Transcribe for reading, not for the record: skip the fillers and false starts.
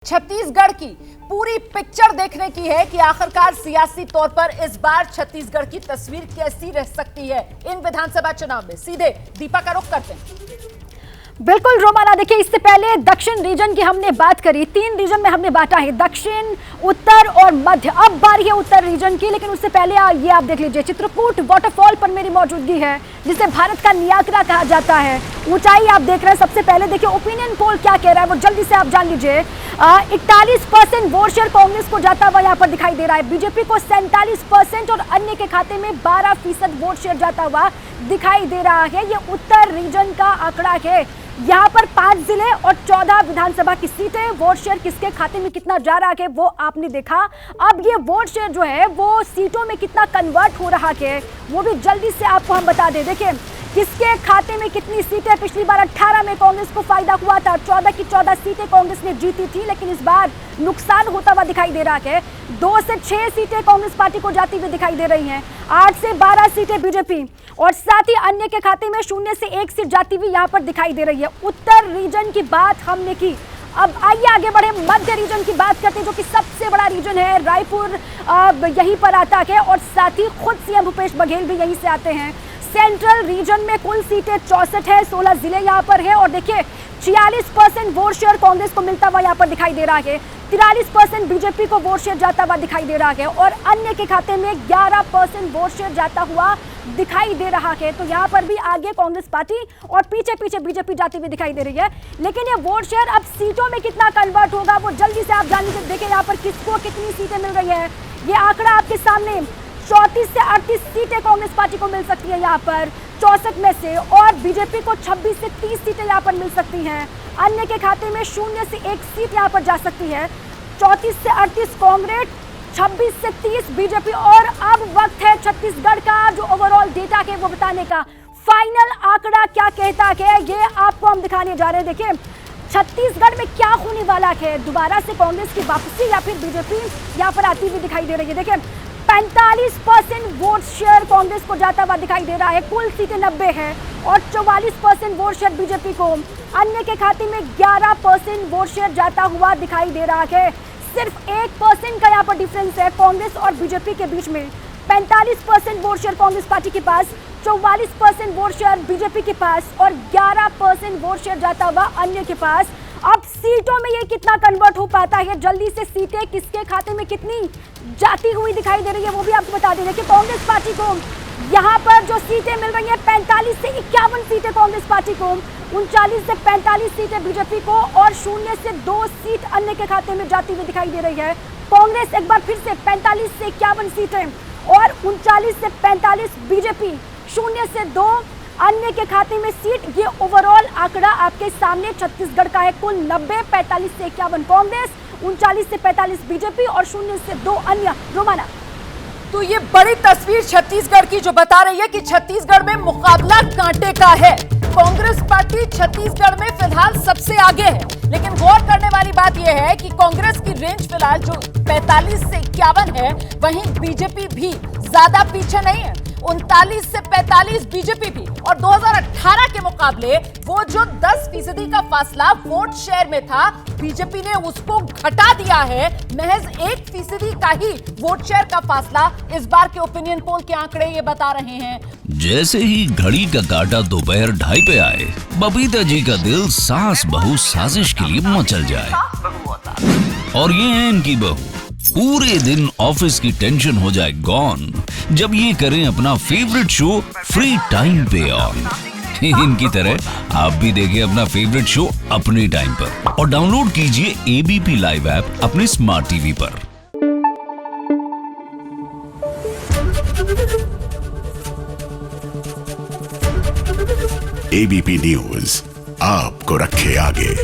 छत्तीसगढ़ की पूरी पिक्चर देखने की है कि आखिरकार सियासी तौर पर इस बार छत्तीसगढ़ की तस्वीर कैसी रह सकती है इन विधानसभा चुनाव में। सीधे दीपा का रुख करते हैं। बिल्कुल रोमाना, देखिए इससे पहले दक्षिण रीजन की हमने बात करी, 3 रीजन में हमने बांटा है, दक्षिण, उत्तर और मध्य। अब बारी है उत्तर रीजन की, लेकिन उससे पहले ये आप देख लीजिए, चित्रकूट वाटरफॉल पर मेरी मौजूदगी है, जिसे भारत का नियाग्रा कहा जाता है। ऊंचाई आप देख रहे हैं। सबसे पहले देखिए ओपिनियन पोल क्या कह रहा है, वो जल्दी से आप जान लीजिए। 41% वोट शेयर कांग्रेस को जाता हुआ यहाँ पर दिखाई दे रहा है, बीजेपी को 47% और अन्य के खाते में 12% वोट शेयर जाता हुआ दिखाई दे रहा है। ये उत्तर रीजन का आंकड़ा है। यहाँ पर 5 जिले और 14 विधानसभा की सीटें, वोट शेयर किसके खाते में कितना जा रहा है वो आपने देखा। अब ये वोट शेयर जो है वो सीटों में कितना कन्वर्ट हो रहा है वो भी जल्दी से आपको हम बता दें। देखिए किसके खाते में कितनी सीटें, पिछली बार 18 में कांग्रेस को फायदा हुआ था, 14 की 14 सीटें कांग्रेस ने जीती थी, लेकिन इस बार नुकसान होता हुआ दिखाई दे रहा है। 2 से 6 सीटें कांग्रेस पार्टी को जाती हुई दिखाई दे रही हैं, 8 से 12 सीटें बीजेपी और साथ ही अन्य के खाते में 0 से 1 सीट जाती हुई यहाँ पर दिखाई दे रही है। उत्तर रीजन की बात हमने की। अब आइए आगे बढ़े, मध्य रीजन की बात करते हैं, जो कि सबसे बड़ा रीजन है। रायपुर यहीं पर आता है और साथ ही खुद सीएम भूपेश बघेल भी यहीं से आते हैं। सेंट्रल रीजन में कुल सीटें 64 है, 16 जिले यहाँ पर है और देखिए 46% वोट शेयर कांग्रेस को मिलता हुआ यहाँ पर दिखाई दे रहा है, 43% बीजेपी को वोट शेयर जाता हुआ दिखाई दे रहा है और अन्य के खाते में 11% वोट शेयर जाता हुआ दिखाई दे रहा है। तो यहाँ पर भी आगे कांग्रेस पार्टी और पीछे पीछे बीजेपी जाती हुई दिखाई दे रही है, लेकिन ये वोट शेयर अब सीटों में कितना कन्वर्ट होगा वो जल्दी से आप जान लीजिए। देखिए यहाँ पर किसको कितनी सीटें मिल रही है, ये आंकड़ा आपके सामने। 34 से 38 सीटें कांग्रेस पार्टी को मिल सकती है यहाँ पर 64 में से, और बीजेपी को 26 से 30 सीटें यहाँ पर मिल सकती हैं। अन्य के खाते में 0 से 1 सीट यहाँ पर जा सकती है। 34 से 38 कांग्रेस, 26 से 30 बीजेपी। और अब वक्त है छत्तीसगढ़ का जो ओवरऑल डेटा है वो बताने का। फाइनल आंकड़ा क्या कहता है ये आपको हम दिखाने जा रहे हैं। देखिए छत्तीसगढ़ में क्या होने वाला है, दोबारा से कांग्रेस की वापसी या फिर बीजेपी यहाँ पर आती हुई दिखाई दे रही है। देखिए 45% वोट शेयर कांग्रेस को जाता हुआ दिखाई दे रहा है, कुल सीटें 90 है और 44% वोट शेयर बीजेपी को। अन्य के खाते में 11% वोट शेयर जाता हुआ दिखाई दे रहा है। सिर्फ 1% का यहाँ पर डिफरेंस है कांग्रेस और बीजेपी के बीच में। 45% वोट शेयर कांग्रेस पार्टी के पास, 44% वोट शेयर बीजेपी के पास और 11% वोट शेयर जाता हुआ अन्य के पास। अब सीटों में ये कितना कन्वर्ट हो पाता है, जल्दी से सीटें किसके खाते में कितनी जाती हुई दिखाई दे रही है वो भी आपको बता दें। कि कांग्रेस पार्टी को यहाँ पर जो सीटें मिल रही हैं 45 से 51 सीटें कांग्रेस पार्टी को, 39 से 45 सीटें बीजेपी को और 0 से 2 सीट अन्य के खाते में जाती हुई दिखाई दे रही है। कांग्रेस एक बार फिर से 45 से 51 सीटें और 39 से 45 बीजेपी, 0 से 2 अन्य के खाते में सीट। ये ओवरऑल आंकड़ा आपके सामने छत्तीसगढ़ का है। कुल 90, 45 से 51 कांग्रेस, 39 से 45 बीजेपी और 0 से 2 अन्य। रोमाना, तो ये बड़ी तस्वीर छत्तीसगढ़ की जो बता रही है कि छत्तीसगढ़ में मुकाबला कांटे का है। कांग्रेस पार्टी छत्तीसगढ़ में फिलहाल सबसे आगे है, लेकिन गौर करने वाली बात यह है कि कांग्रेस की रेंज फिलहाल जो 45 से 51 है, वहीं बीजेपी भी ज्यादा पीछे नहीं है, 39 से 45 बीजेपी भी। और 2018 के मुकाबले वो जो 10% का फासला वोट शेयर में था, बीजेपी ने उसको घटा दिया है। महज 1% का ही वोट शेयर का फासला इस बार के ओपिनियन पोल के आंकड़े ये बता रहे हैं। जैसे ही घड़ी का काटा दोपहर 2:30 पे आए, बबीता जी का दिल सास बहू साजिश के लिए मचल जाए। और ये है इनकी बहू, पूरे दिन ऑफिस की टेंशन हो जाए गॉन जब ये करें अपना फेवरेट शो फ्री टाइम पे ऑन। इनकी तरह आप भी देखें अपना फेवरेट शो अपने टाइम पर और डाउनलोड कीजिए एबीपी लाइव ऐप अपने स्मार्ट टीवी पर। एबीपी न्यूज आपको रखे आगे।